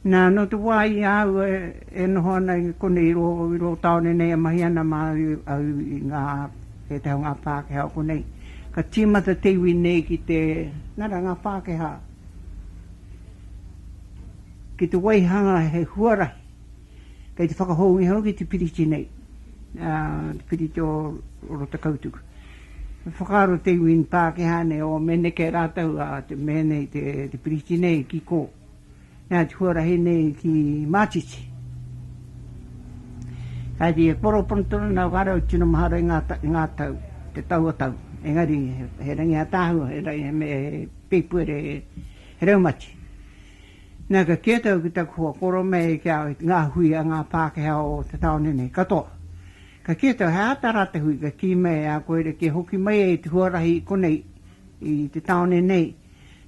Nā no te wai au e noho ana i kone i ro taone nei a mahi ana maa au i ngā e te ngā Pākehā o konei. Ka tīmata te iwi nei ki te nara ngā Pākehā. Ki te waihanga he huarahi. Kei te whakahongi hau ki te piriti nei. Te piriti o Rota Kautuku. Whakaro te iwi in Pākehā nei o mene ke rātau a te mene te piriti nei ki ko. Nā te huarahi nei ki Mātiti. Kai te koro pontona nā warau tino mahara i ngā tau, te tau a tau. Engari, he rangi a tāhua, he rangi me pēpuere he raumati. Nā ka kia tau ki takua koro mei kia ngā hui a ngā Pākehā o te taone nei katoa. Ka kia tau he atarata hui ka ki mei a koere ke hoki mai e te huarahi konei i te taone nei.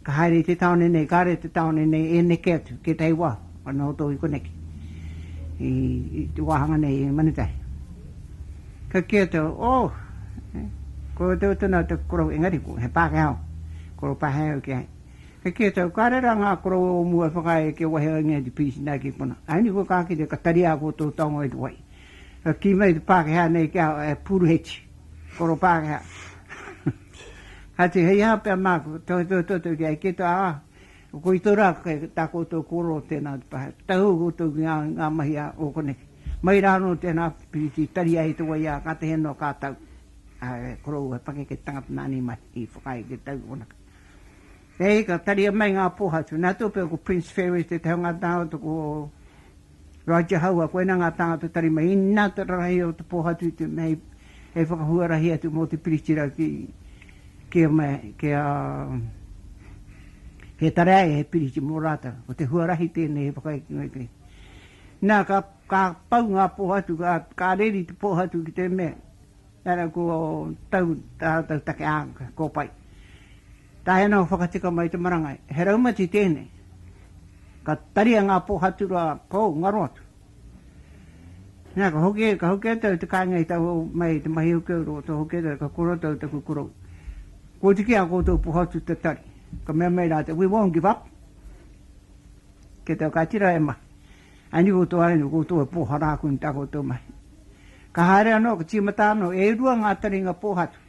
Ka haere te taone nei, ka haere te taone nei e neke atu, ke tei wā, ana o tō i koneki. I te wāhanga nei e manitai. Ka kia tau, ko tau tana te korau engari ko, he Pākehā, korau Pākehā ki hai. Ka kia tau, ka rera ngā korau o mua whakae ke wahea ngia te pisi nā ki puna. Aini ko ka ki te kataria ko tō taongo i te wai. Ka ki mai te Pākehā nei kia e puruheti, korau Pākehā. Hati hei hapea māku, tō ki ai keto ko i tō rā tā koutou koro tēnā te pahe. Tahu koutou ki ngā mahi a o koneki. Mai rāno tēnā piriti tari ai tō wai a ka te heno kā tau. Korou e pake ke tangata nāni mai i whakai ke tau konaka. Hei ka tari a mai ngā pōhatu. Nā tōpea ko Prince Ferry te tau ngā tāngata ko Roger Haua. Koe nā ngā tāngata tari mai. I nā te rahi o te pōhatu te mei e whakahua rahi atu mō te piritira ki ke tarai he piriti mō rāta, o te huarahi tēnei he whakai ki ngai kei. Nā ka pau ngā pōhatu, ka reri te pōhatu ki te mea, nāra ko tau take ānga, ko pai. Tā hena o whakatika mai te marangai, he raumati tēnei, ka taria ngā pōhatu rā kou, ngaro atu. Nā ka hoke tau te kāngai tau mai te mahi o keuro, te hoke tau ka kuro tau te kukuro. Ko te kia koutou pōhatu te tari. Ka mea mei rā te, we won't give up. Ke tau ka tira e mai. Ani koutou arenu, koutou e pōhara aku ni tā koutou mai. Ka haere anō, ka tīmata anō, e rua ngā tari ngā pōhatu.